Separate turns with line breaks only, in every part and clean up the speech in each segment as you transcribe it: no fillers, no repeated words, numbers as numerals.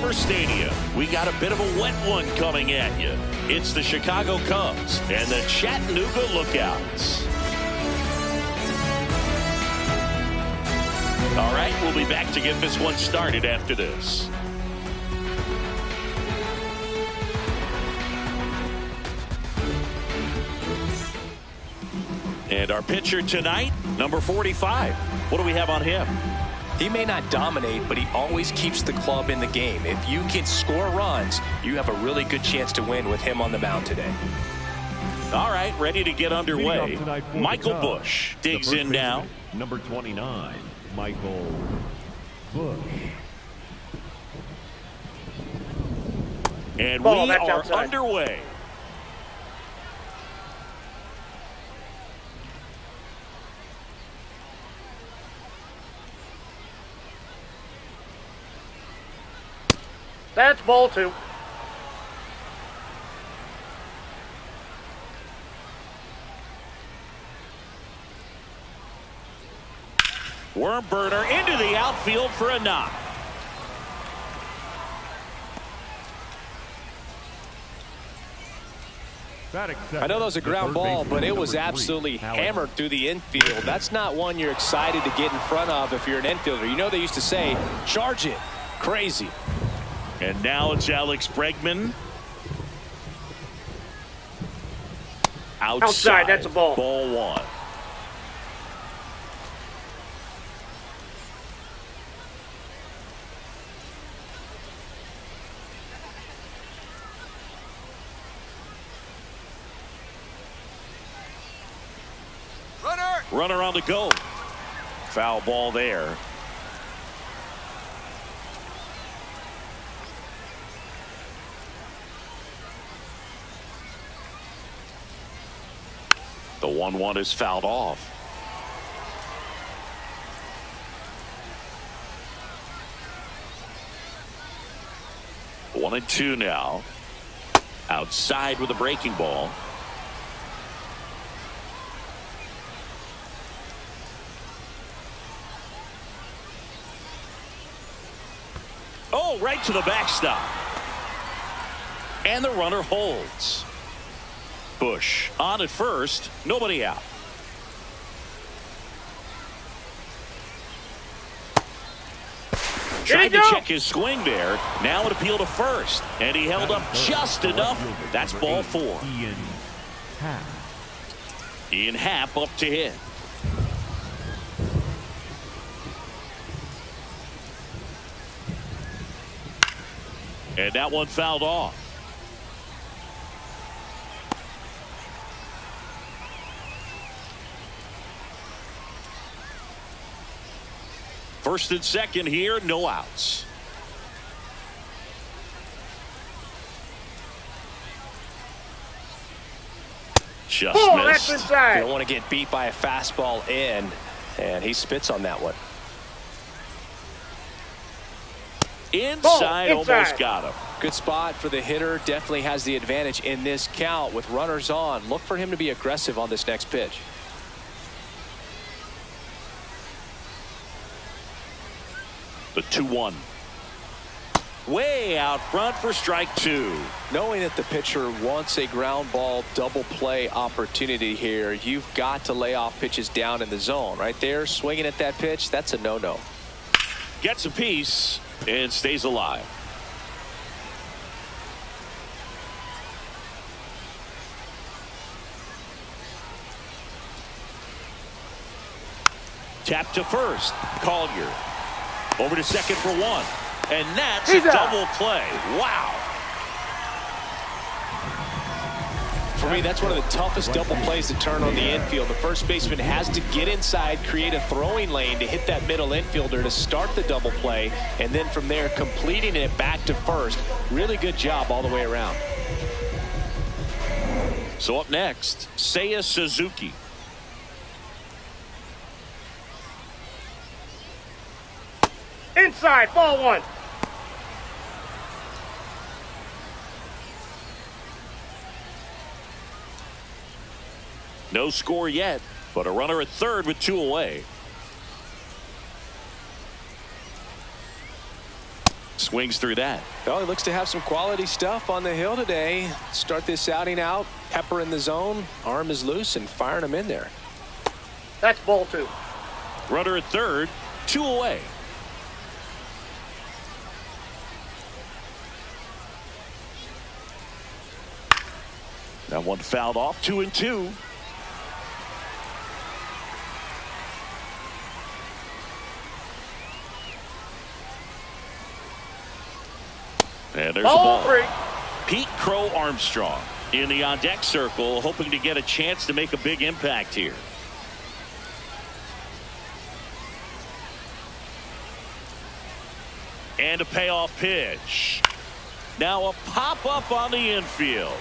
Farmers Stadium, we got a bit of a wet one coming at you. It's the Chicago Cubs and the Chattanooga Lookouts. All right, we'll be back to get this one started after this. And our pitcher tonight, number 45. What do we have on him?
He may not dominate, but he always keeps the club in the game. If you can score runs, you have a really good chance to win with him on the mound today.
All right, ready to get underway. Michael Busch digs in now.
Number 29, Michael Busch.
And we are underway.
That's ball two.
Worm burner into the outfield for a knock.
I know that was a ground ball, but it was absolutely hammered through the infield. That's not one you're excited to get in front of if you're an infielder. You know they used to say, charge it. Crazy.
And now it's Alex Bregman. Outside,
that's a ball.
Ball one. Runner on the go. Foul ball there. The 1-1 is fouled off. One and two now. Outside with a breaking ball. Oh, right to the backstop. And the runner holds. Busch on at first, nobody out. Tried to check his swing there. Now an appeal to first. And he held up just enough. That's ball four. Ian Happ up to hit. And that one fouled off. First and second here, no outs. Just missed.
That's inside.
You don't want to get beat by a fastball in, and he spits on that one.
Inside, almost got him.
Good spot for the hitter. Definitely has the advantage in this count with runners on. Look for him to be aggressive on this next pitch.
The 2-1. Way out front for strike two.
Knowing that the pitcher wants a ground ball double play opportunity here, you've got to lay off pitches down in the zone. Right there, swinging at that pitch, that's a no-no.
Gets a piece and stays alive. Tap to first. Collier. Over to second for one. And that's a double play. Wow.
For me, that's one of the toughest double plays to turn on the infield. The first baseman has to get inside, create a throwing lane to hit that middle infielder to start the double play, and then from there completing it back to first. Really good job all the way around.
So up next, Seiya Suzuki.
Inside, ball one.
No score yet, but a runner at third with two away. swings through that.
Well, he looks to have some quality stuff on the hill today. Start this outing out, pepper in the zone, arm is loose, and firing him in there.
That's ball 2.
Runner at third, 2 away. That one fouled off, 2-2. And there's
ball
the ball.
3.
Pete Crow Armstrong in the on-deck circle, hoping to get a chance to make a big impact here. And a payoff pitch. Now a pop-up on the infield.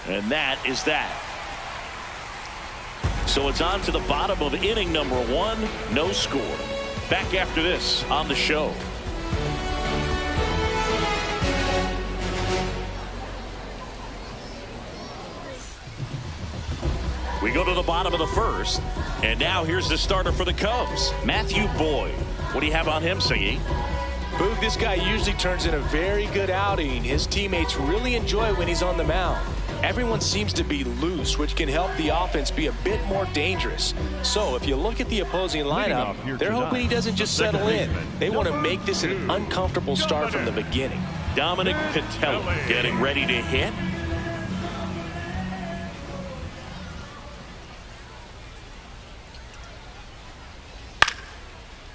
And that is that. So it's on to the bottom of inning number 1. No score. Back after this on the show. We go to the bottom of the first. And now here's the starter for the Cubs, Matthew Boyd. What do you have on him, Siggy?
Boog, this guy usually turns in a very good outing. His teammates really enjoy when he's on the mound. Everyone seems to be loose, which can help the offense be a bit more dangerous. So if you look at the opposing lineup, they're hoping he doesn't just settle in. They want to make this an uncomfortable start from the beginning.
Dominic Patello getting ready to hit.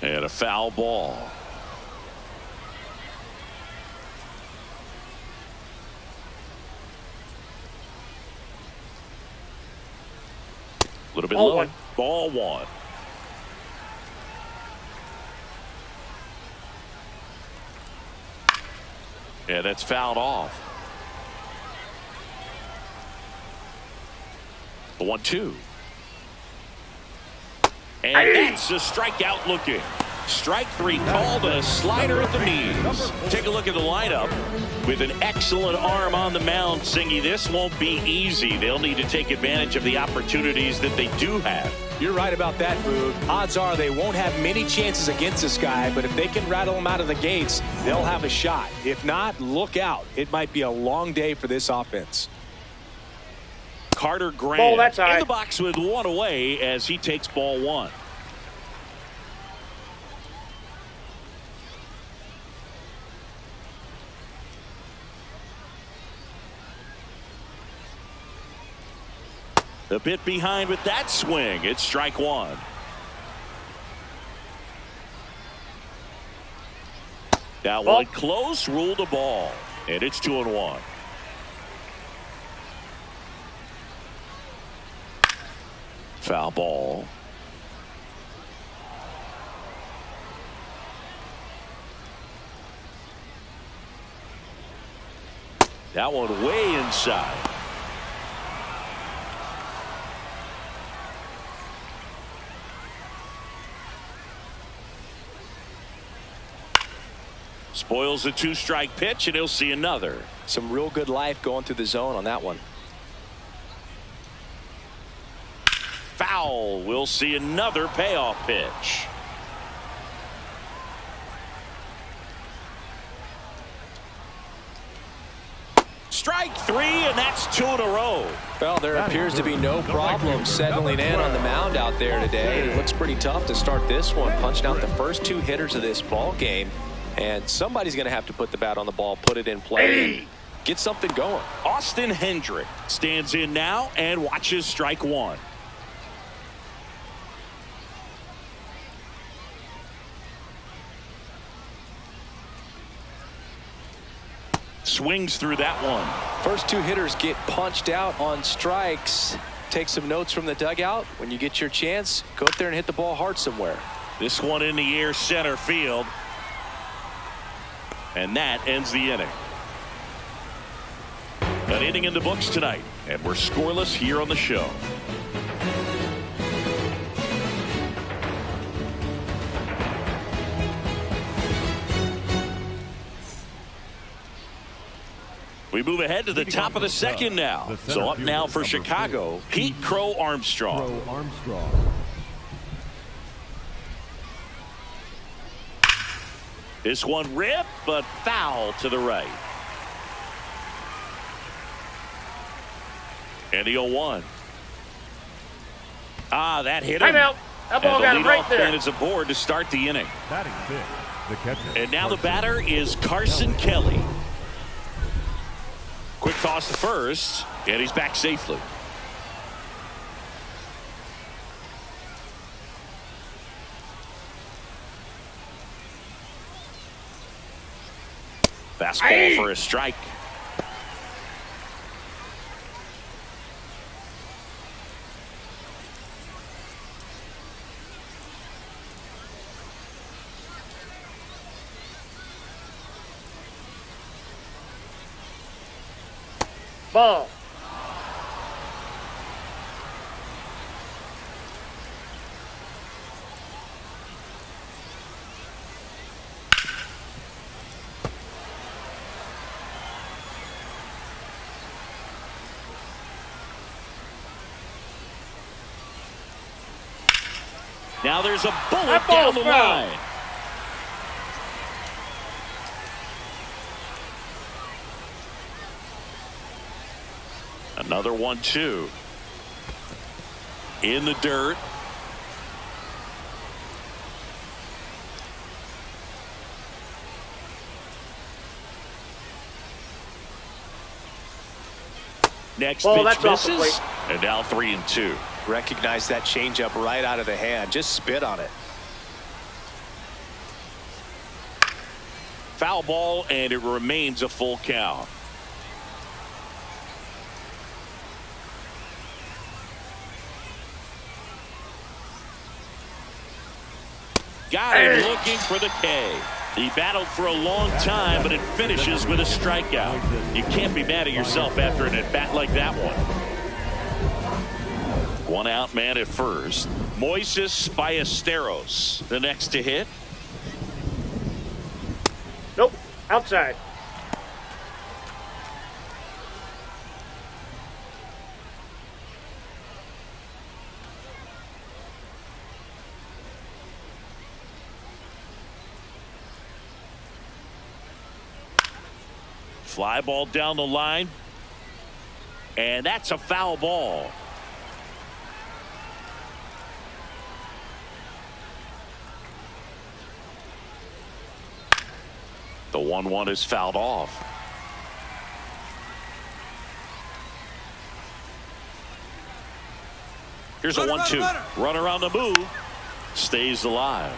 And a foul ball. A little bit
Ball
low.
1.
Ball 1. Yeah, that's fouled off. The 1-2. And that's a strikeout looking. Strike 3 called, a slider at the knees. Take a look at the lineup. With an excellent arm on the mound, Singy, this won't be easy. They'll need to take advantage of the opportunities that they do have.
You're right about that, Boog. Odds are they won't have many chances against this guy, but if they can rattle him out of the gates, they'll have a shot. If not, look out. It might be a long day for this offense.
Carter Grant
Ball, that's high.
in the box with 1 away as he takes ball 1. A bit behind with that swing. It's strike 1. That one close, ruled a ball, and it's 2-1. Foul ball. That one way inside. Spoils a 2-strike pitch, and he'll see another.
Some real good life going through the zone on that one.
Foul. We'll see another payoff pitch. Strike 3, and that's 2 in a row.
Well, there appears to be no problem settling in on the mound out there today. It looks pretty tough to start this one, punching out the first 2 hitters of this ball game. And somebody's going to have to put the bat on the ball, put it in play, and get something going.
Austin Hendrick stands in now and watches strike 1. Swings through that one.
First 2 hitters get punched out on strikes. Take some notes from the dugout. When you get your chance, go up there and hit the ball hard somewhere.
This one in the air, center field. And that ends the inning. An inning in the books tonight, and we're scoreless here on the show. We move ahead to the top of the second now. So up now for Chicago, Pete Crow Armstrong. This one ripped, but foul to the right. And the 0-1. Ah, that hit him.
Timeout. That ball got him right there.
And it's aboard to start the inning.
Batting fifth, the catcher.
And now the batter is Carson Kelly. Quick toss to first, and he's back safely. Fastball for a strike.
Ball.
Now there's a bullet down the line. Another 1-2. In the dirt. Next pitch misses. And now 3-2.
Recognize that changeup right out of the hand. Just spit on it.
Foul ball, and it remains a full count. Got him looking for the K. He battled for a long time, but it finishes with a strikeout. You can't be mad at yourself after an at-bat like that one. One out man at first. Moises Ballesteros, the next to hit.
Nope. Outside.
Fly ball down the line. And that's a foul ball. The 1-1 is fouled off. Here's a 1-2. Runner on the move. Stays alive.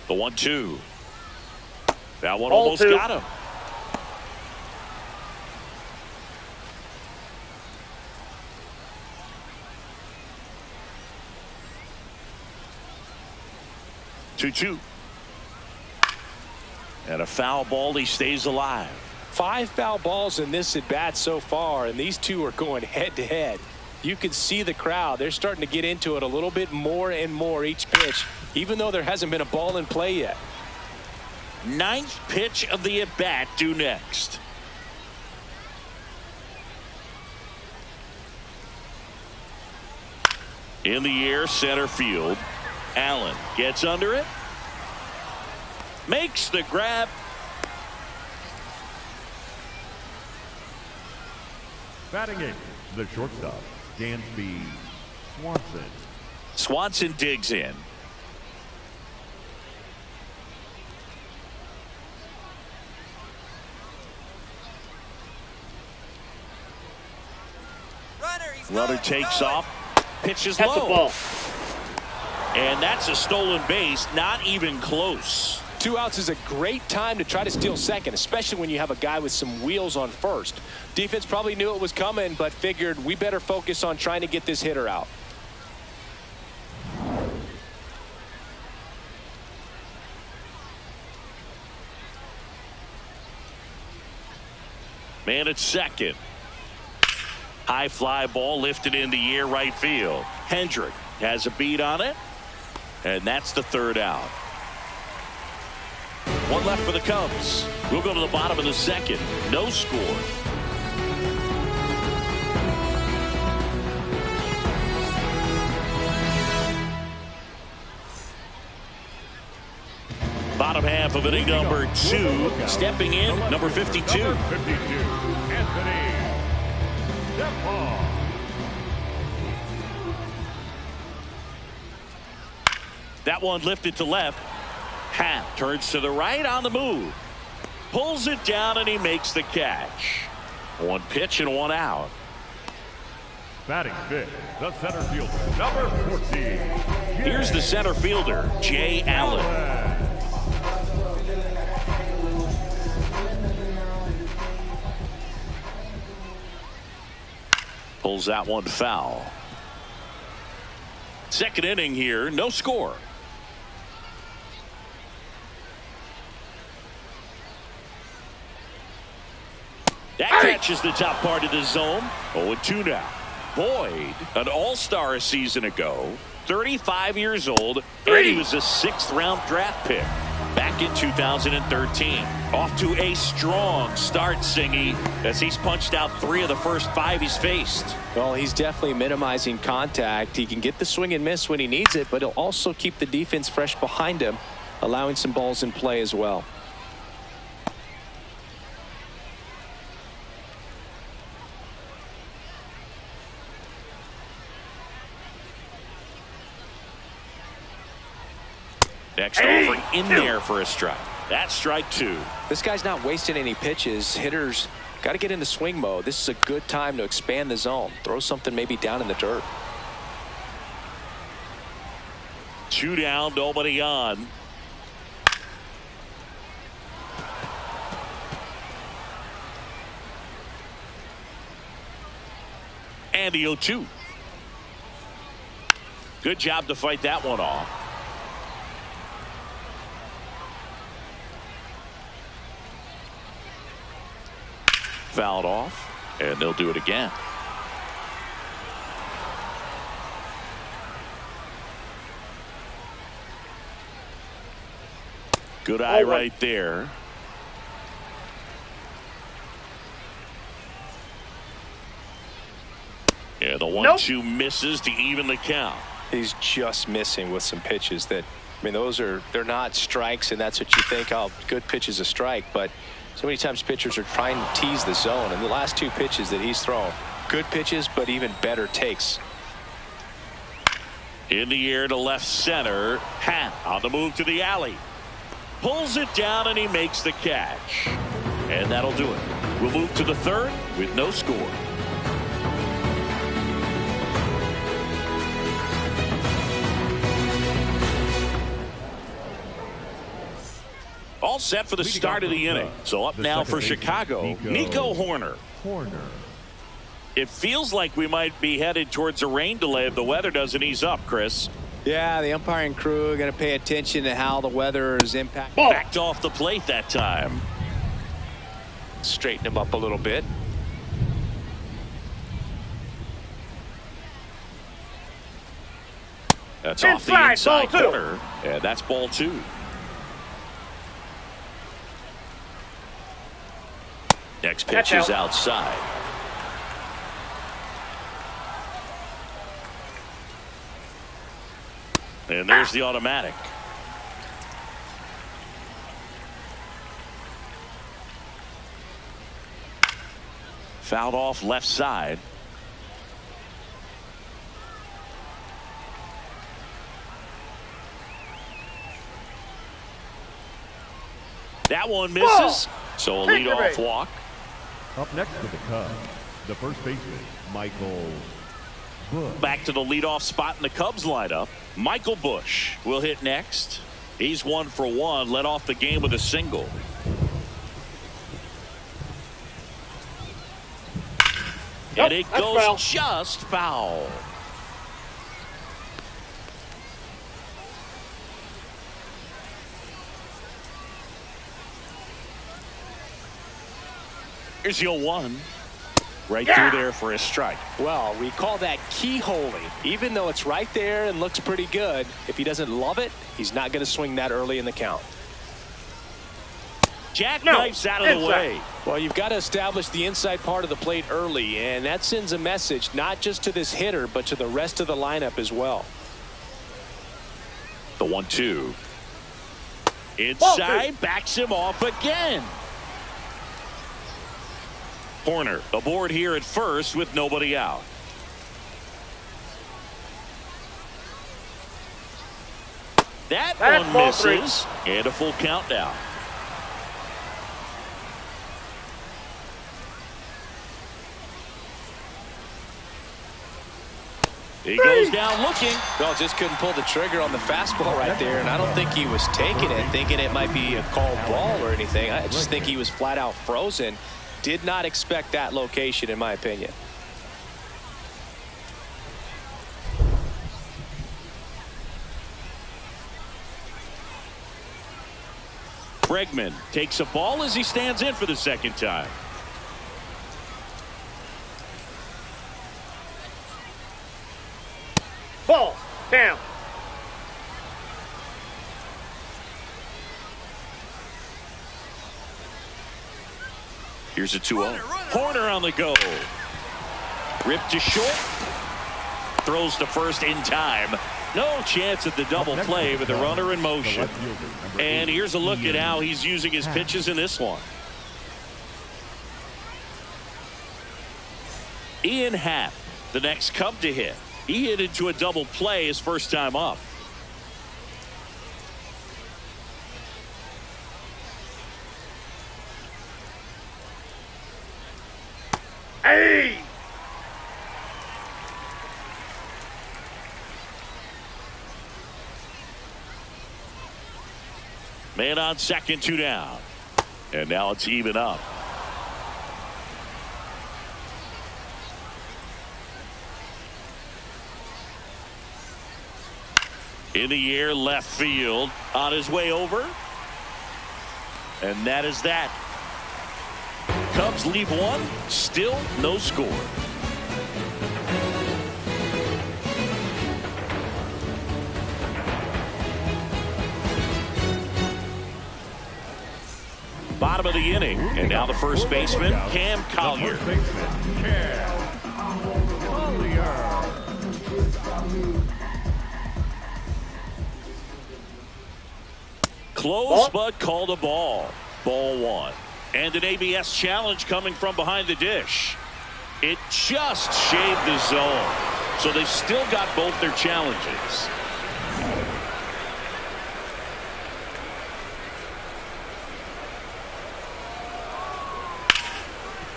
The 1-2. That one almost got him. Two. And a foul ball. He stays alive.
5 foul balls in this at bat so far, and these two are going head to head. You can see the crowd. They're starting to get into it a little bit more and more each pitch, even though there hasn't been a ball in play yet.
9th pitch of the at-bat due next. In the air, center field. Allen gets under it. Makes the grab.
Batting eighth, the shortstop, Dansby Swanson.
Swanson digs in. Runner takes off. Pitches
That's
low.
a ball.
And that's a stolen base. Not even close.
2 outs is a great time to try to steal second, especially when you have a guy with some wheels on first. Defense probably knew it was coming, but figured we better focus on trying to get this hitter out.
Man at second. High fly ball lifted in the air right field. Hendrick has a beat on it. And that's the third out. One left for the Cubs. We'll go to the bottom of the second. No score. Bottom half of inning number 2. Stepping in, number 52.
Number 52, Anthony Stephon.
That one lifted to left. Happ turns to the right on the move. Pulls it down and he makes the catch. One pitch and one out.
Batting fifth, the center fielder, number 14.
Here's the center fielder, Jay Allen. Pulls that one foul. Second inning here, no score. That catches the top part of the zone. 0-2 now. Boyd, an all-star a season ago, 35 years old, and he was a 6th-round draft pick back in 2013. Off to a strong start, Singy, as he's punched out 3 of the first 5 he's faced.
Well, he's definitely minimizing contact. He can get the swing and miss when he needs it, but he'll also keep the defense fresh behind him, allowing some balls in play as well.
Next over in there for a strike. That's strike 2.
This guy's not wasting any pitches. Hitters got to get into swing mode. This is a good time to expand the zone. Throw something maybe down in the dirt.
2 down, nobody on. And the 0-2. Good job to fight that one off. Fouled off, and they'll do it again. Good eye right there. Yeah, the 1-2 misses to even the count.
He's just missing with some pitches that, I mean, they're not strikes, and that's what you think, oh, good pitch is a strike, but so many times pitchers are trying to tease the zone, and the last 2 pitches that he's thrown, good pitches, but even better takes.
In the air to left center. Happ on the move to the alley. Pulls it down and he makes the catch. And that'll do it. We'll move to the third with no score. All set for the start of the inning. So up now for Chicago, Nico Hoerner. It feels like we might be headed towards a rain delay if the weather doesn't ease up, Chris.
Yeah, the umpiring crew are going to pay attention to how the weather is impacting.
Backed off the plate that time.
Straighten him up a little bit.
That's off the inside corner, and that's ball 2. Next pitch is outside. And there's the automatic. Fouled off left side. That one misses. So a leadoff walk.
Up next for the Cubs, the first baseman, Michael Busch.
Back to the leadoff spot in the Cubs lineup. Michael Busch will hit next. He's 1 for 1, led off the game with a single. And it goes just foul. Here's the 0-1. Right through there for a strike.
Well, we call that keyholing. Even though it's right there and looks pretty good, if he doesn't love it, he's not going to swing that early in the count.
Jackknifes out of the way.
Well, you've got to establish the inside part of the plate early, and that sends a message not just to this hitter, but to the rest of the lineup as well.
The 1-2. Inside, backs him off again. Corner aboard here at first with nobody out. That one misses, and a full count now. He goes down looking.
Well, just couldn't pull the trigger on the fastball right there, and I don't think he was taking it, thinking it might be a called ball or anything. I just think he was flat out frozen. Did not expect that location, in my opinion.
Bregman takes a ball as he stands in for the second time.
Ball down.
Here's a 2-0. Horner on the go. Ripped to short. Throws to first in time. No chance at the double play with the runner in motion. And here's a look at how he's using his pitches in this one. Ian Happ, the next Cub to hit. He hit into a double play his first time up.
Hey!
Man on second, 2 down. And now it's even up. In the air, left field, on his way over. And that is that. Cubs leave one, still no score. Bottom of the inning, and now the first baseman, Cam Collier. Close, but called a ball. Ball 1. And an ABS challenge coming from behind the dish. It just shaved the zone. So they've still got both their challenges.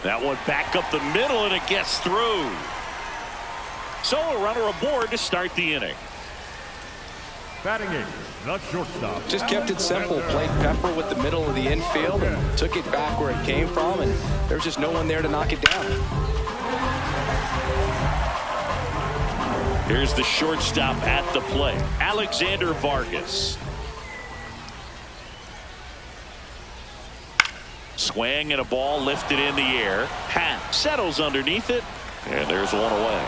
That one back up the middle, and it gets through. So a runner aboard to start the inning.
Batting eighth, the shortstop.
Just kept it simple. Played pepper with the middle of the infield and took it back where it came from, and there's just no one there to knock it down.
Here's the shortstop at the plate, Alexander Vargas. Swing and a ball lifted in the air. Happ settles underneath it, and there's one away.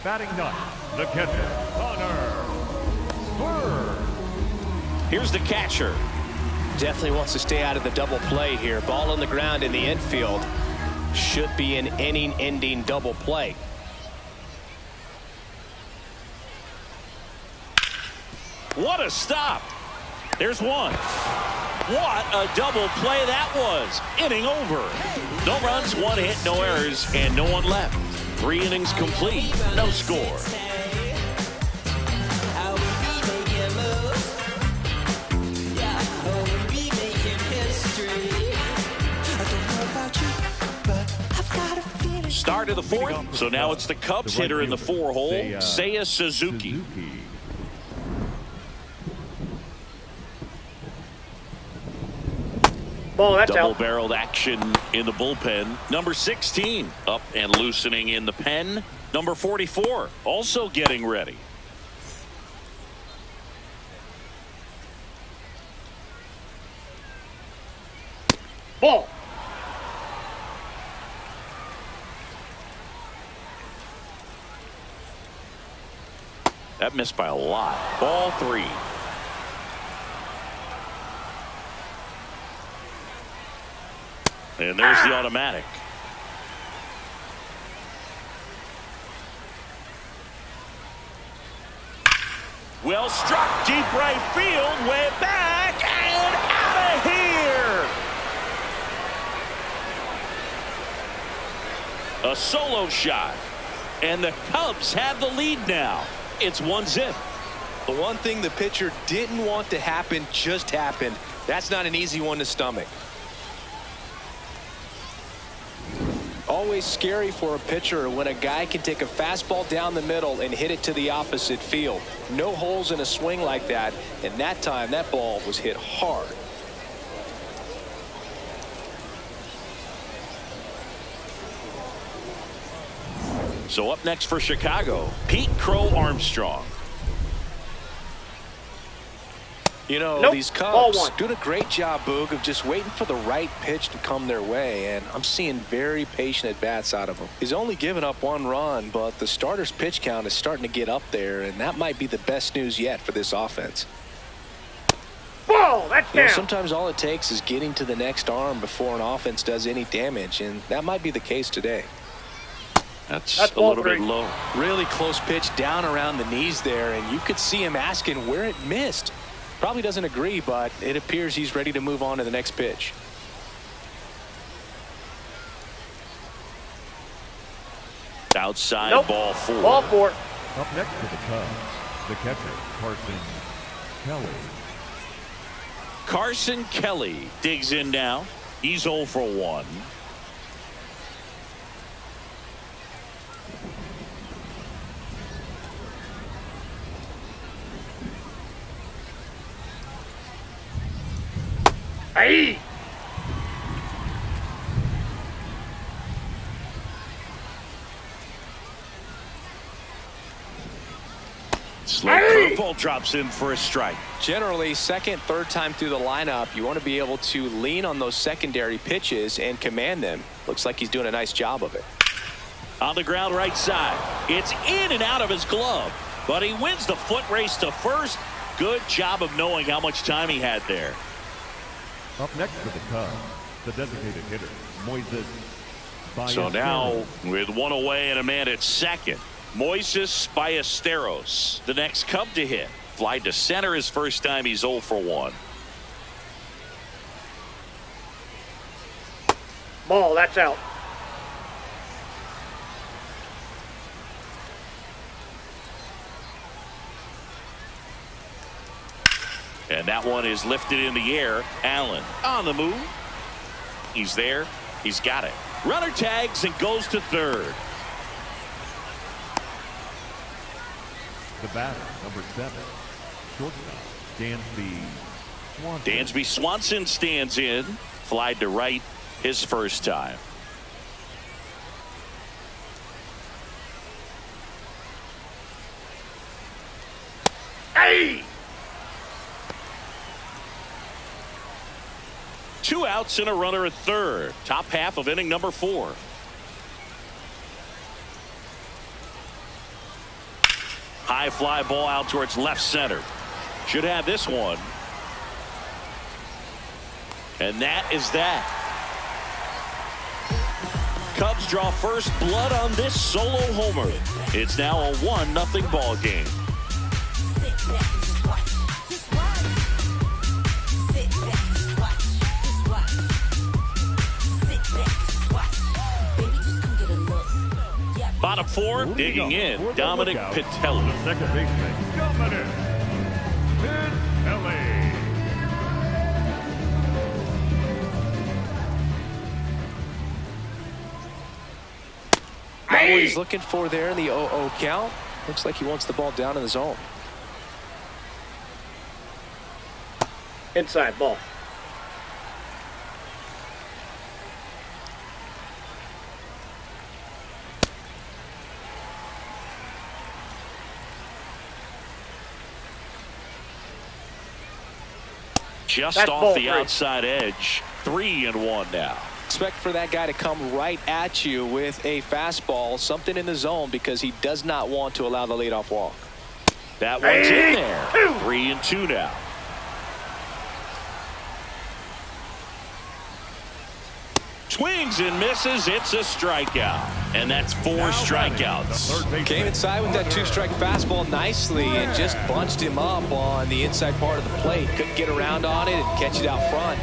Batting ninth, the catcher, Connor Bird.
Here's the catcher.
Definitely wants to stay out of the double play here. Ball on the ground in the infield. Should be an inning-ending double play.
What a stop. There's one. What a double play that was. Inning over. No runs, 1 hit, no errors, and no one left. 3 innings complete. No score. Start of the 4th. So now it's the Cubs hitter in the 4-hole, Seiya Suzuki.
Ball, that's out.
Double-barreled action in the bullpen. Number 16 up and loosening in the pen. Number 44 also getting ready.
Ball.
That missed by a lot. Ball 3. And there's the automatic. Well struck, deep right field, way back, and out of here. A solo shot. And the Cubs have the lead now. It's 1-0.
The one thing the pitcher didn't want to happen just happened. That's not an easy one to stomach. Always scary for a pitcher when a guy can take a fastball down the middle and hit it to the opposite field. No holes in a swing like that, and that time that ball was hit hard.
So up next for Chicago, Pete Crow Armstrong.
You know,
Nope.
these
Ball
Cubs
1.
doing a great job, Boog, of just waiting for the right pitch to come their way, and I'm seeing very patient at-bats out of him. He's only given up 1 run, but the starter's pitch count is starting to get up there, and that might be the best news yet for this offense.
Ball. That's
You know,
down.
sometimes all it takes is getting to the next arm before an offense does any damage, and that might be the case today.
That's a
ball
little
3.
bit low.
Really close pitch down around the knees there, and you could see him asking where it missed. Probably doesn't agree, but it appears he's ready to move on to the next pitch.
Outside,
Nope.
ball 4.
Ball 4.
Up next for the Cubs, the catcher, Carson Kelly.
Carson Kelly digs in now. He's 0 for 1.
Hey.
Slow
Hey!
curveball drops in for a strike.
Generally, second, third time through the lineup, you want to be able to lean on those secondary pitches and command them. Looks like he's doing a nice job of it.
On the ground right side. It's in and out of his glove. But he wins the foot race to first. Good job of knowing how much time he had there.
Up next for the Cubs, the designated hitter, Moises
So
Ballesteros.
now with 1 away and a man at second, Moises Ballesteros, the next Cub to hit. Fly to center his first time. He's 0 for 1.
Ball. That's out.
And that one is lifted in the air. Allen on the move. He's there. He's got it. Runner tags and goes to third.
The batter, number 7, shortstop, Dansby Swanson.
Dansby Swanson stands in. Flied to right his first time.
Hey.
2 outs and a runner at third. Top half of inning number 4. High fly ball out towards left center. Should have this one. And that is that. Cubs draw first blood on this solo homer. It's now a 1-0 ball game. Bottom 4, digging in, Dominic Patelli.
The second baseman, Dominic Pitelli.
Not what he's looking for there in the 0-0 count. Looks like he wants the ball down in the zone.
Inside. Ball.
Just
That's
off
ball
the
3.
outside edge. 3-1 now.
Expect for that guy to come right at you with a fastball, something in the zone, because he does not want to allow the leadoff walk.
That one's in there. 3-2 now. Swings and misses. It's a strikeout. And that's 4 strikeouts.
Came inside with that 2-strike fastball nicely and just bunched him up on the inside part of the plate. Couldn't get around on it and catch it out front.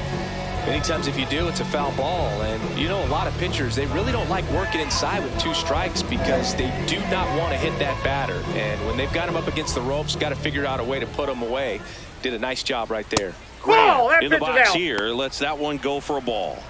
Many times if you do, it's a foul ball. And you know, a lot of pitchers, they really don't like working inside with 2 strikes because they do not want to hit that batter. And when they've got him up against the ropes, got to figure out a way to put him away. Did a nice job right there.
Ball, that
in the
pitch is
box
out.
here, lets that one go for a ball.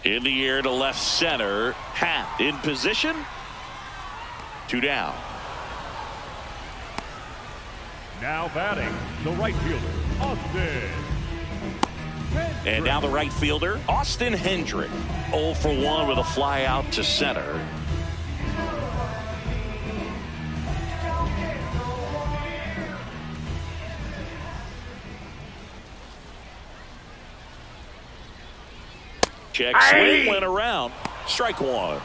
In the air to left center. Hat in position. 2 down.
Now batting, the right fielder, Austin.
And now the right fielder, Austin Hendrick. 0 for 1 with a fly out to center. Check swing went around. Strike 1.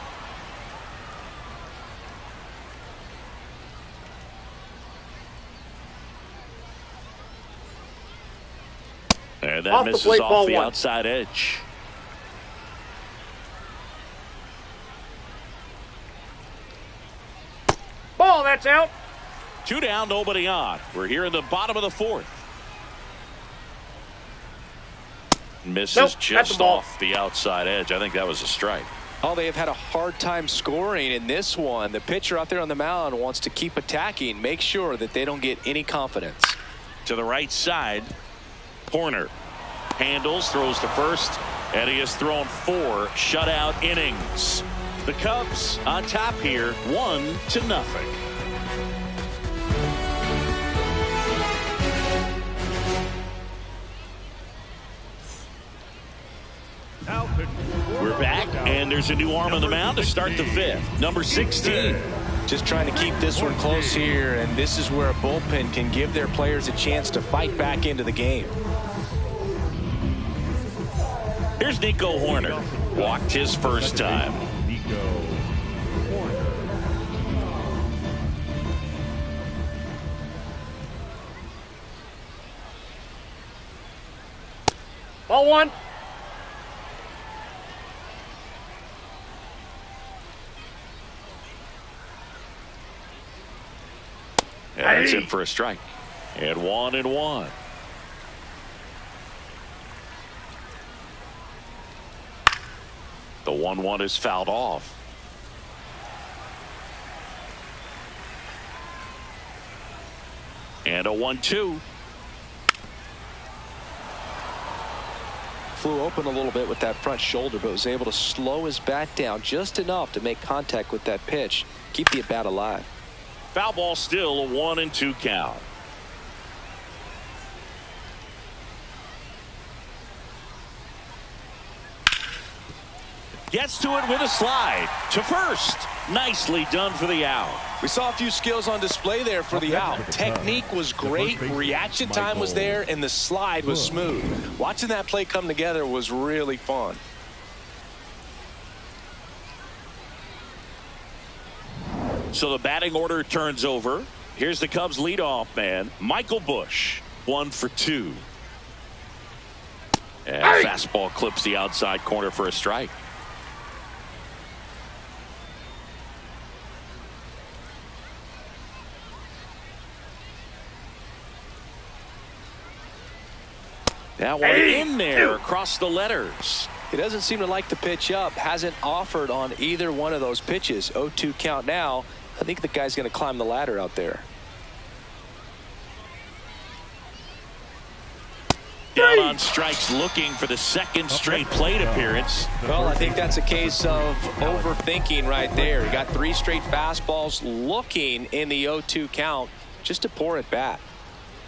And that misses off the outside edge.
Ball, that's out.
2 down, nobody on. We're here in the bottom of the 4th. Misses just off the outside edge. I think that was a strike.
Oh, they have had a hard time scoring in this one. The pitcher out there on the mound wants to keep attacking, make sure that they don't get any confidence.
To the right side, Horner handles, throws to first, and he has thrown 4 shutout innings. The Cubs on top here, 1-0. We're back, and there's a new arm on the mound to start the 5th. Number 16.
Just trying to keep this one close here, and this is where a bullpen can give their players a chance to fight back into the game.
Here's Nico Horner. Walked his first time.
Ball 1.
And it's in for a strike. And 1-1. The 1-1 is fouled off. And a 1-2.
Flew open a little bit with that front shoulder, but was able to slow his bat down just enough to make contact with that pitch. Keep the at-bat alive.
Foul ball, still a 1-2 count. Gets to it with a slide to first. Nicely done for the out.
We saw a few skills on display there for the out. Technique was great, reaction time was there, and the slide was smooth. Watching that play come together was really fun.
So the batting order turns over. Here's the Cubs leadoff man, Michael Busch. 1 for 2. And fastball clips the outside corner for a strike. That one in there across the letters.
He doesn't seem to like the pitch up. Hasn't offered on either one of those pitches. 0-2 count now. I think the guy's going to climb the ladder out there.
Down on strikes, looking for the second straight plate appearance.
Well, I think that's a case of overthinking right there. He got 3 straight fastballs, looking in the 0-2 count just to pour it back.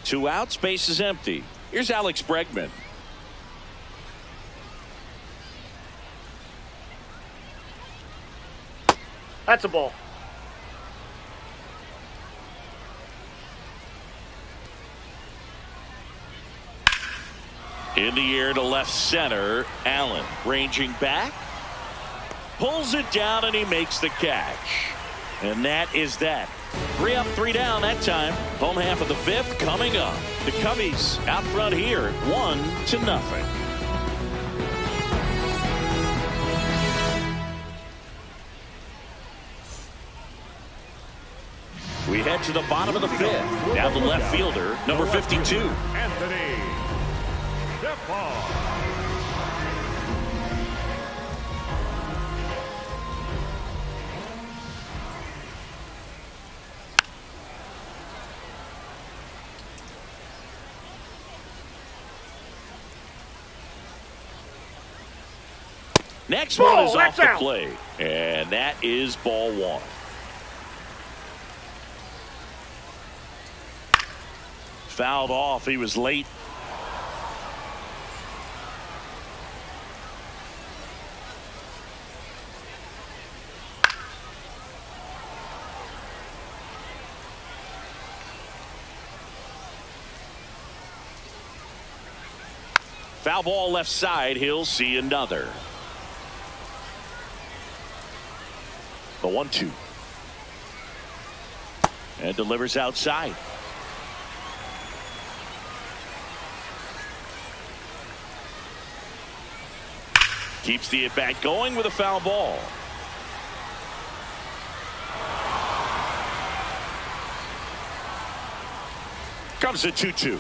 2 outs, base is empty. Here's Alex Bregman.
That's a ball.
In the air to left center. Allen ranging back. Pulls it down and he makes the catch. And that is that. 3 up, 3 down that time. Home half of the 5th coming up. The Cubbies out front here, 1-0. We head to the bottom of the 5th. Now the left fielder, number 52.
Anthony. Step on.
Next
Ball,
one is off
that's
the
out.
play. And that is ball 1. Fouled off. He was late. Foul ball left side. He'll see another. The 1-2. And delivers outside. Keeps the at-bat going with a foul ball. Comes a 2-2.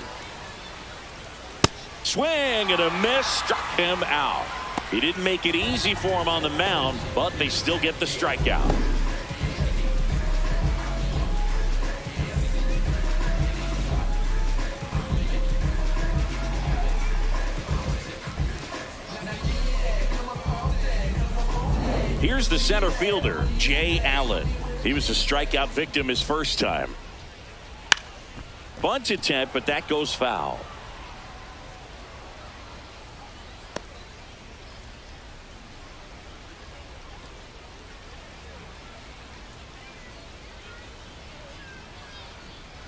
Swing and a miss. Struck him out. He didn't make it easy for him on the mound, but they still get the strikeout. Here's the center fielder, Jay Allen. He was a strikeout victim his first time. Bunt attempt, but that goes foul.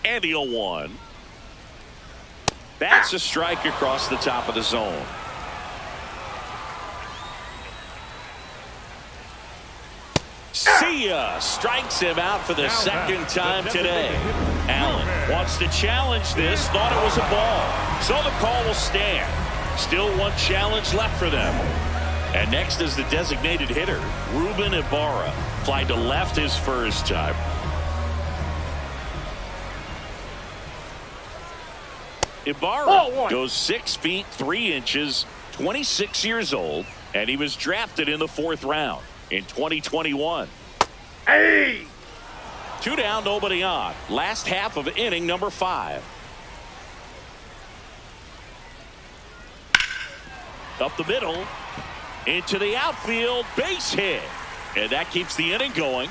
And the 0-1. That's a strike across the top of the zone. See ya. Strikes him out for the second time today. Allen wants to challenge this. Thought it was a ball. So the call will stand. Still one challenge left for them. And next is the designated hitter, Ruben Ibarra. Flied to left his first time. Ibarra goes 6 feet 3 inches, 26 years old, and he was drafted in the 4th round in 2021.
Hey!
2 down, nobody on. Last half of inning number 5. Up the middle, into the outfield, base hit. And that keeps the inning going.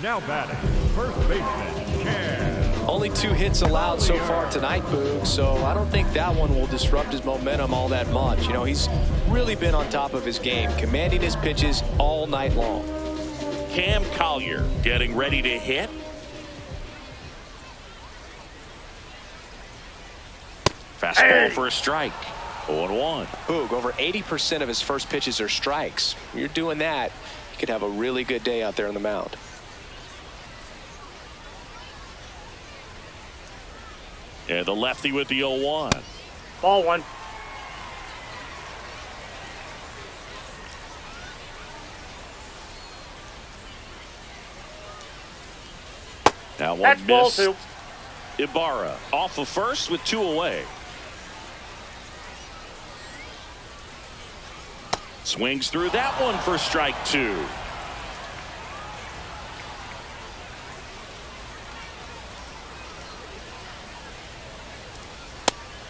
Now batting, first baseman, Cam.
Only 2 hits allowed so far tonight, Boog, so I don't think that one will disrupt his momentum all that much. You know, he's really been on top of his game, commanding his pitches all night long.
Cam Collier getting ready to hit. Fastball for a strike. 0-1.
Boog, over 80% of his first pitches are strikes. When you're doing that, you could have a really good day out there on the mound.
And the lefty with the 0-1.
Ball 1.
Now one
That's ball
missed.
2.
Ibarra off of first with 2 away. Swings through that one for strike 2.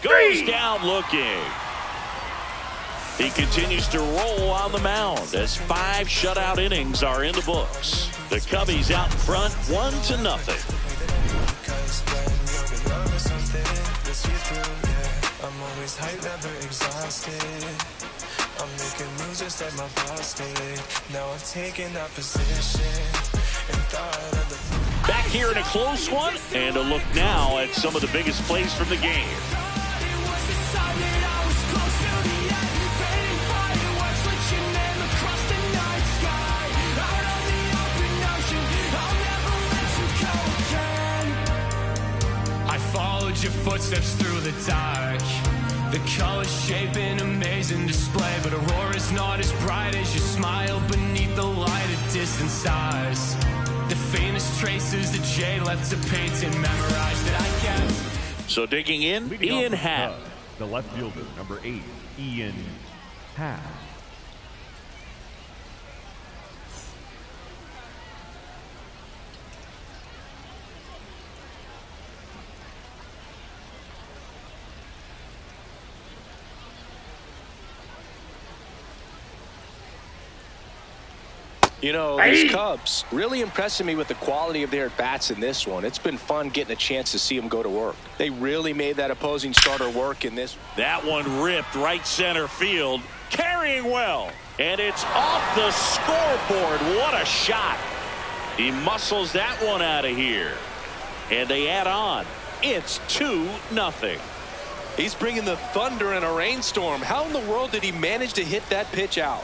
Goes down looking. He continues to roll on the mound as 5 shutout innings are in the books. The Cubbies out in front, 1-0.
I'm always hyped, never exhausted. I'm making moves just like my boss did. Now I'm taking that position and thought of the
Back here in a close one, and a look now at some of the biggest plays from the game.
I followed your footsteps through the dark. The colors shape an amazing display, but Aurora's not as bright as your smile beneath the light of distant stars. The faintest traces that Jay left to paint and memorize that I kept.
So digging in,
Leading
Ian
off
Happ.
the left fielder, number 8, Ian Happ.
You know, these Cubs really impressing me with the quality of their bats in this one. It's been fun getting a chance to see them go to work. They really made that opposing starter work in this.
That one ripped right center field, carrying well, and it's off the scoreboard. What a shot. He muscles that one out of here, and they add on. It's 2-0.
He's bringing the thunder in a rainstorm. How in the world did he manage to hit that pitch out?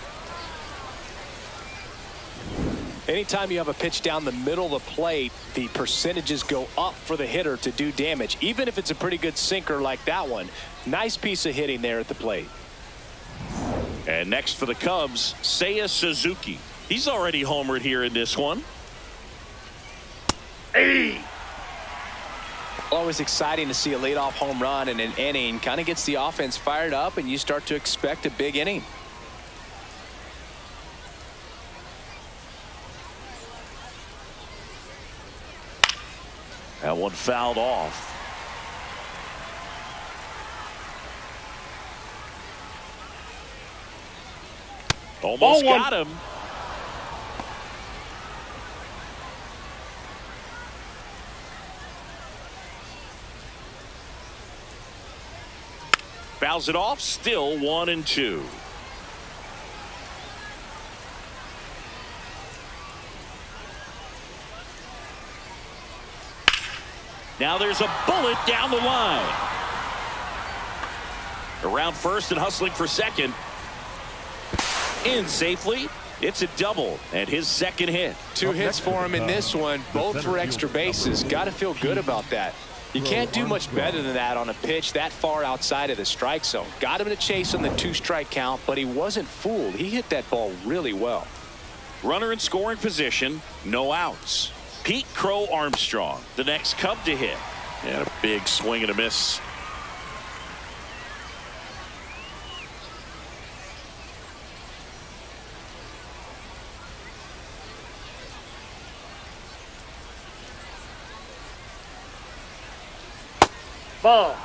Anytime you have a pitch down the middle of the plate, the percentages go up for the hitter to do damage, even if it's a pretty good sinker like that one. Nice piece of hitting there at the plate.
And next for the Cubs, Seiya Suzuki. He's already homered here in this one.
Always exciting to see a leadoff home run in an inning. Kind of gets the offense fired up, and you start to expect a big inning.
That one fouled off. Almost got him. Fouls it off. Still 1-2. Now there's a bullet down the line. Around first and hustling for second. In safely. It's a double and his second hit.
2 hits for him in this one, both for extra bases. Got to feel good about that. You can't do much better than that on a pitch that far outside of the strike zone. Got him to chase on the 2-strike count, but he wasn't fooled. He hit that ball really well.
Runner in scoring position, no outs. Pete Crow Armstrong, the next Cub to hit. And a big swing and a miss.
Ball.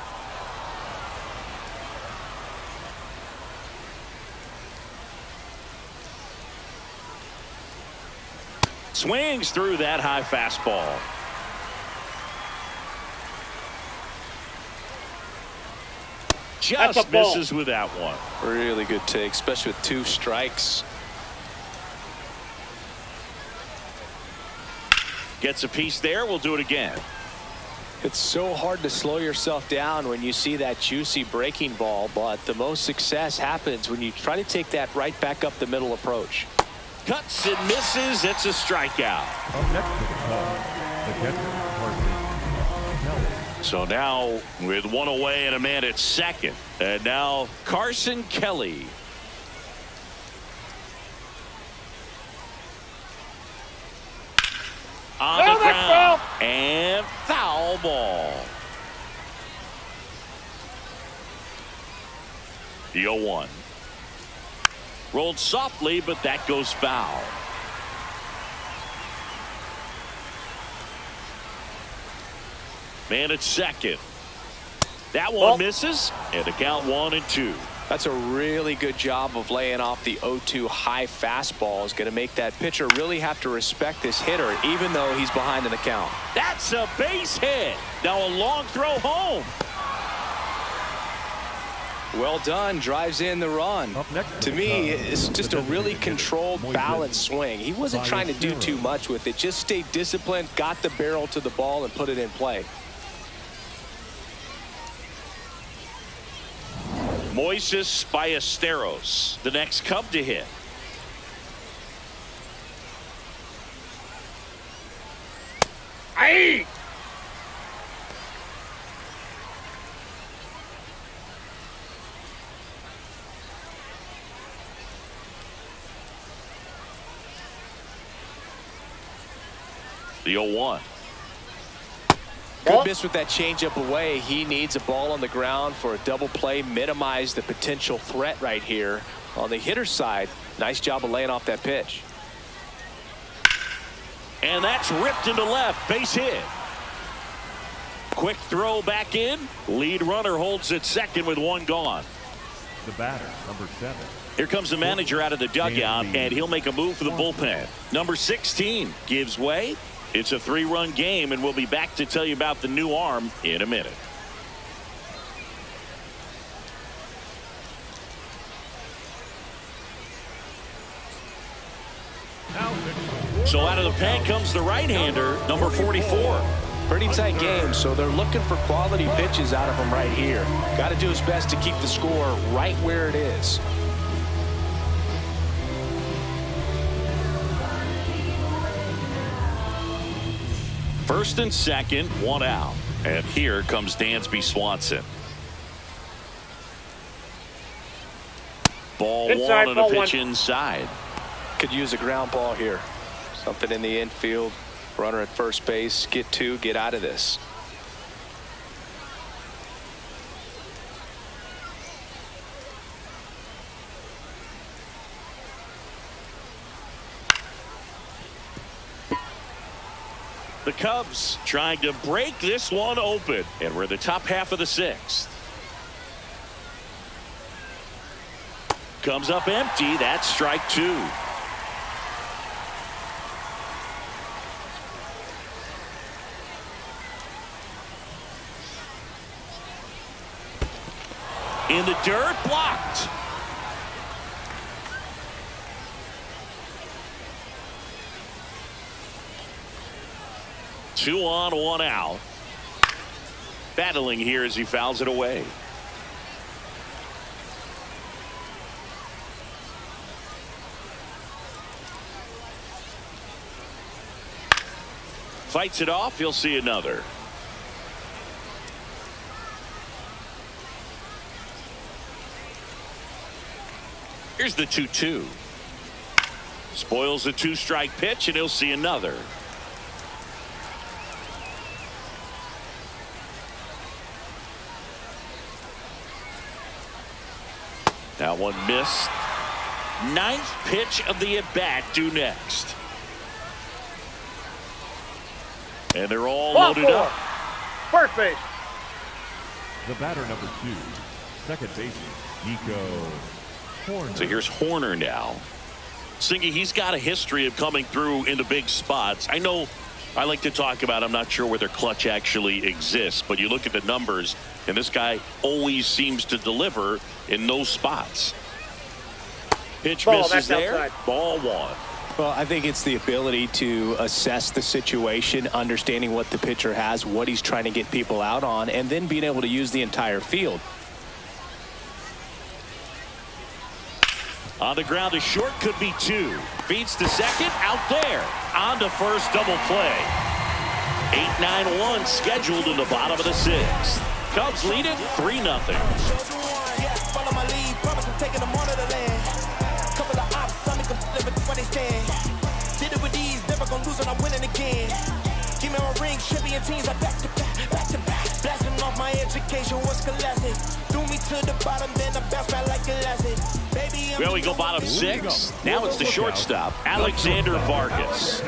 Swings through that high fastball. Just misses with that one.
Really good take, especially with 2 strikes.
Gets a piece there. We'll do it again.
It's so hard to slow yourself down when you see that juicy breaking ball, but the most success happens when you try to take that right back up the middle approach.
Cuts and misses. It's a strikeout.
Up next to the Cubs, the catcher, Carson Kelly.
So now with one away and a man at second. And now Carson Kelly. On the ground. And foul ball. The 0-1. Rolled softly, but that goes foul. Man at second. That one misses, and the count 1-2.
That's a really good job of laying off the 0-2 high fastball. Is going to make that pitcher really have to respect this hitter, even though he's behind in the count.
That's a base hit. Now a long throw home.
Well done. Drives in the run. To me, it's just a really controlled, balanced swing. He wasn't trying to do too much with it. Just stayed disciplined, got the barrel to the ball, and put it in play.
Moises Ballesteros, the next Cub to hit.
Hey!
The 0-1.
Good miss with that changeup away. He needs a ball on the ground for a double play, minimize the potential threat right here. On the hitter's side, nice job of laying off that pitch.
And that's ripped into left. Base hit. Quick throw back in. Lead runner holds at second with one gone.
The batter, number 7.
Here comes the manager out of the dugout, and he'll make a move for the bullpen. Number 16 gives way. It's a 3-run game, and we'll be back to tell you about the new arm in a minute. So out of the pen comes the right-hander, number 44.
Pretty tight game, so they're looking for quality pitches out of him right here. Got to do his best to keep the score right where it is.
First and second, one out. And here comes Dansby Swanson. Ball
Inside,
one on a
ball
pitch
one.
inside.
Could use a ground ball here. Something in the infield. Runner at first base. Get two. Get out of this.
The Cubs trying to break this one open. And we're in the top half of the 6th. Comes up empty. That's strike 2. In the dirt, blocked. Two on, one out. Battling here as he fouls it away. Fights it off. He'll see another. Here's the 2-2. Spoils a 2-strike pitch, and he'll see another. That one missed. 9th pitch of the at-bat due next. And they're all
Ball
loaded
4.
up.
First base.
The batter, number 2. Second baseman, Nico Horner.
So here's Horner now. Singy, he's got a history of coming through in the big spots. I know I like to talk about, I'm not sure whether clutch actually exists, but you look at the numbers, and this guy always seems to deliver in those spots. Pitch
Ball,
misses
that's
there.
outside.
Ball 1.
Well, I think it's the ability to assess the situation, understanding what the pitcher has, what he's trying to get people out on, and then being able to use the entire field.
On the ground to short, could be 2. Feeds to second, out there. On to first, double play. 8-9-1 scheduled in the bottom of the 6th. Cubs lead it 3-0.
Follow my lead, promise I'm taking them on to the land. Couple of ops, I'm making them where they stand. Did it with these, never gonna lose when I'm winning again. Give me my ring, champion teams, I back to back, back to back. Blasting off my education was scholastic. Threw me to the bottom, then I bounced back like elastic. Baby,
Well, we go bottom 6. Now it's the shortstop, Alexander Vargas.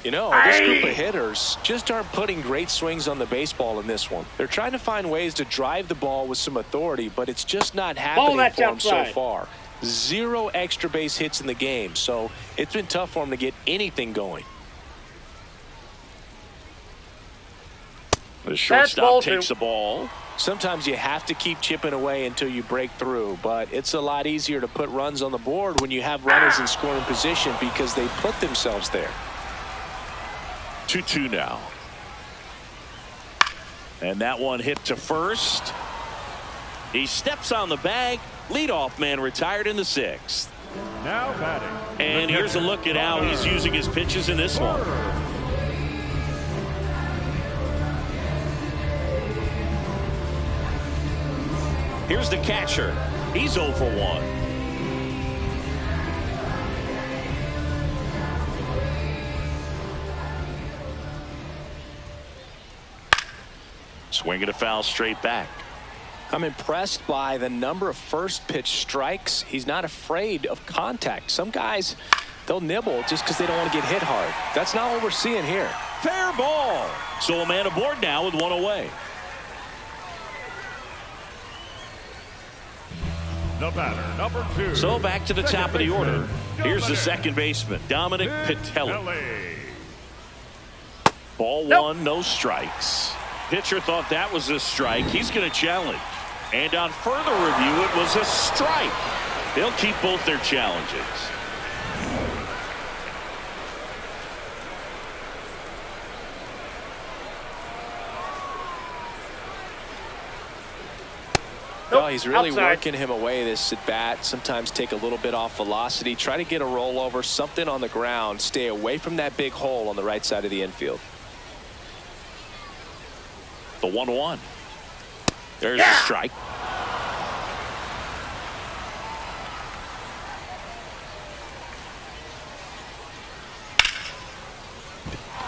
You know, this group of hitters just aren't putting great swings on the baseball in this one. They're trying to find ways to drive the ball with some authority, but it's just not happening for them so far. 0 extra base hits in the game, so it's been tough for them to get anything going.
The
That's
shortstop
ball
takes
two.
the ball.
Sometimes you have to keep chipping away until you break through, but it's a lot easier to put runs on the board when you have runners in scoring position because they put themselves there.
2-2 now. And that one hit to first. He steps on the bag. Leadoff man retired in the 6th.
Now batting.
And here's a look at how he's using his pitches in this one. Here's the catcher. He's 0 for 1. Swinging a foul straight back.
I'm impressed by the number of first pitch strikes. He's not afraid of contact. Some guys, they'll nibble just because they don't want to get hit hard. That's not what we're seeing here.
Fair ball. So a man aboard now with one away.
The batter, number 2.
So back to the top of the order. Here's the second baseman, Dominic Pitelli. Ball one, no strikes. Pitcher thought that was a strike. He's going to challenge. And on further review, it was a strike. They'll keep both their challenges.
Well, he's really
outside.
working him away this at bat. Sometimes take a little bit off velocity. Try to get a rollover, something on the ground. Stay away from that big hole on the right side of the infield.
The 1-1. There's a strike.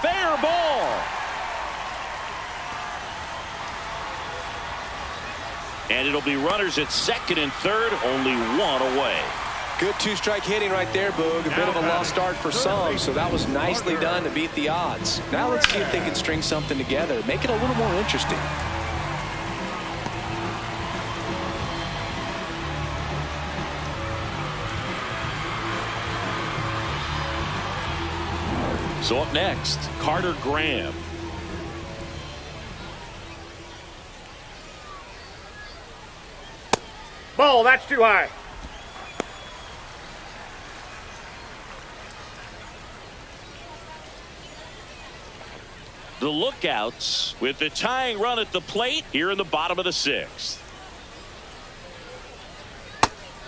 Fair ball. And it'll be runners at second and third, only one away.
Good two-strike hitting right there, Boog. A bit of a lost start for some, so that was nicely done to beat the odds. Now let's see if they can string something together, make it a little more interesting.
So up next, Carter Graham.
Ball, that's too high.
The Lookouts with the tying run at the plate here in the bottom of the 6th.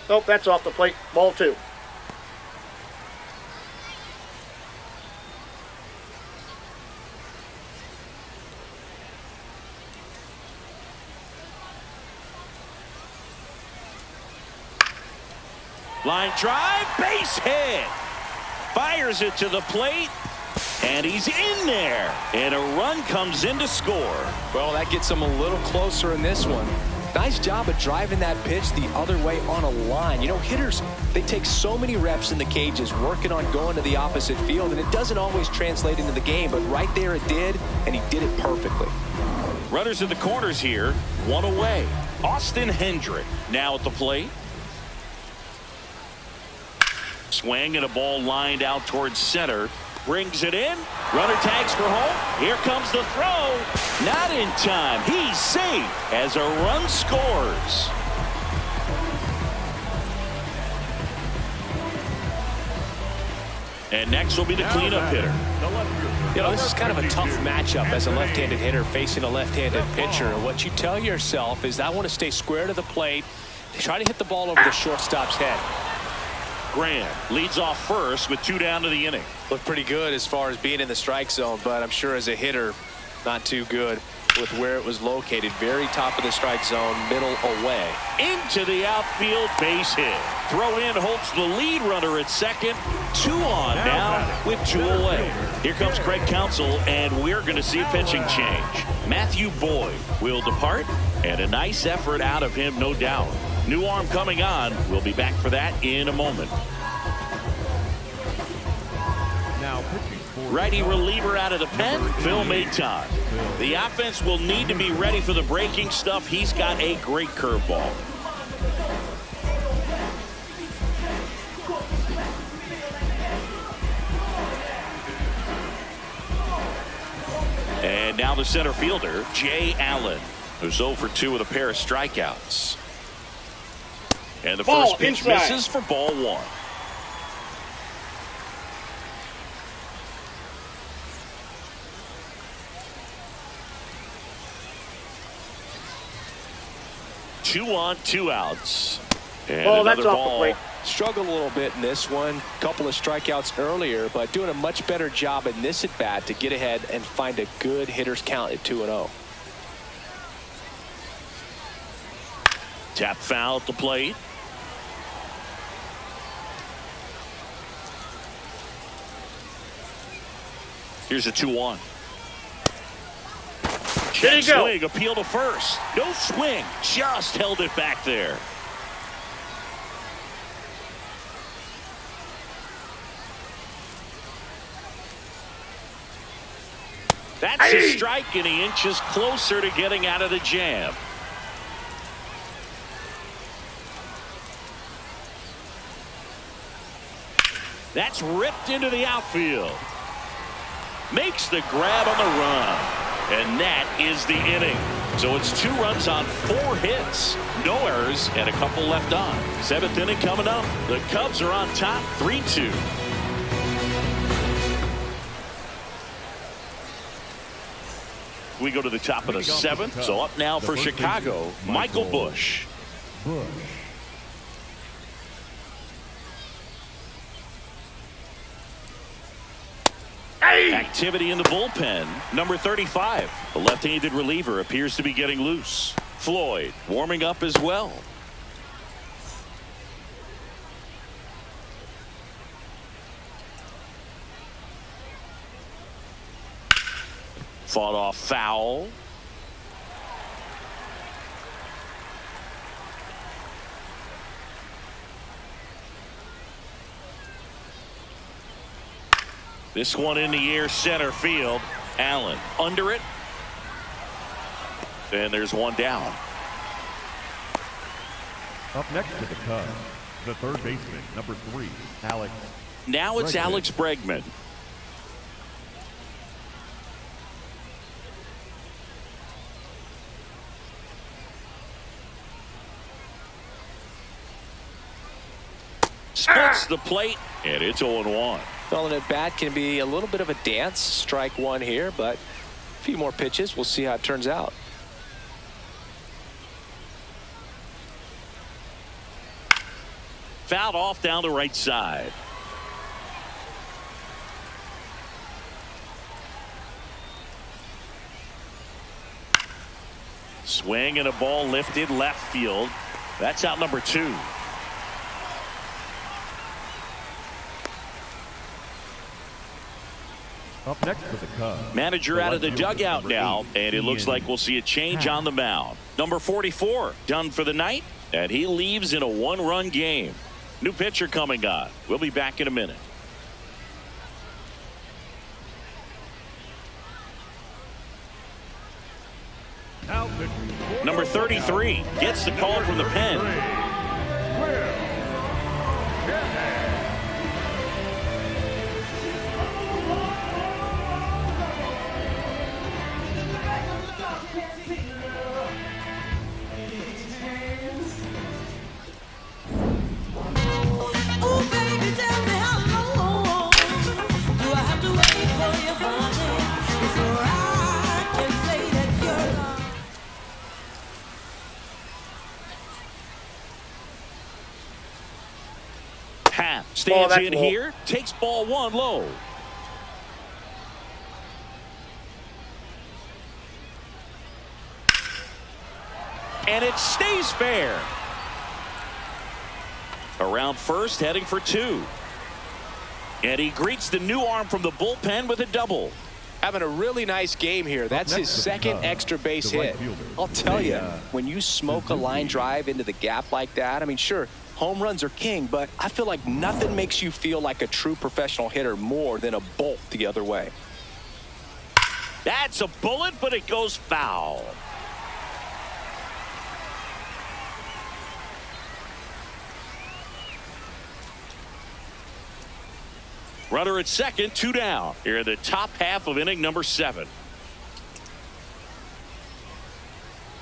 Nope, that's off the plate. Ball 2.
Line drive, base hit. Fires it to the plate, and he's in there. And a run comes in to score.
Well, that gets them a little closer in this one. Nice job of driving that pitch the other way on a line. You know, hitters, they take so many reps in the cages working on going to the opposite field, and it doesn't always translate into the game, but right there it did, and he did it perfectly.
Runners in the corners here, one away. Austin Hendrick now at the plate. Swing and a ball lined out towards center. Brings it in. Runner tags for home. Here comes the throw. Not in time. He's safe as a run scores. And next will be the cleanup hitter.
You know, this is kind of a tough matchup as a left-handed hitter facing a left-handed pitcher. And what you tell yourself is, I want to stay square to the plate, try to hit the ball over the shortstop's head.
Graham leads off first with 2 down to the inning.
Looked pretty good as far as being in the strike zone, but I'm sure as a hitter, not too good with where it was located. Very top of the strike zone, middle away.
Into the outfield, base hit. Throw in holds the lead runner at second. 2 on now with 2 away. Here comes Craig Counsell, and we're going to see a pitching change. Matthew Boyd will depart, and a nice effort out of him, no doubt. New arm coming on. We'll be back for that in a moment.
Now pitching for
Righty reliever out of the pen, Phil Maton. The offense will need to be ready for the breaking stuff. He's got a great curveball. And And now the center fielder, Jay Allen, who's 0 for 2 with a pair of strikeouts. And the
Ball
first pitch
inside.
misses for ball 1. Two on, 2 outs. And
Ball, that's
another
off the
ball.
plate.
Struggled a little bit in this one. Couple of strikeouts earlier, but doing a much better job in this at bat to get ahead and find a good hitter's count at 2-0.
Tap foul at the plate. Here's a 2-1.
There you go.
Swing, appeal to first. No swing, just held it back there. That's a strike, and he inches closer to getting out of the jam. That's ripped into the outfield. Makes the grab on the run. And that is the inning. So it's 2 runs on 4 hits. No errors and a couple left on. 7th inning coming up. The Cubs are on top 3-2. We go to the top of the 7th. So up now for Chicago, Michael Busch. Activity in the bullpen. Number 35, the left-handed reliever, appears to be getting loose. Floyd warming up as well. Fought off foul. This one in the air, center field. Allen under it. And there's one down.
Up next to the Cubs, the third baseman, number 3, Alex.
Now it's
Bregman.
Alex Bregman. Splits the plate, and it's 0-1.
Well, an at bat can be a little bit of a dance. Strike 1 here, but a few more pitches. We'll see how it turns out.
Fouled off down the right side. Swing and a ball lifted left field. That's out number 2.
Up next for the Cubs.
Manager out of the dugout now, and it looks like we'll see a change on the mound. Number 44 done for the night, and he leaves in a 1-run game. New pitcher coming on. We'll be back in a minute. Number 33 gets the call from the pen. Stands in here, takes ball 1 low. And it stays fair. Around first, heading for 2. And he greets the new arm from the bullpen with a double.
Having a really nice game here. That's his second extra base hit. I'll tell you, when you smoke a line drive into the gap like that, I mean, sure, home runs are king, but I feel like nothing makes you feel like a true professional hitter more than a bolt the other way.
That's a bullet, but it goes foul. Runner at second, 2 down. Here in the top half of inning number 7.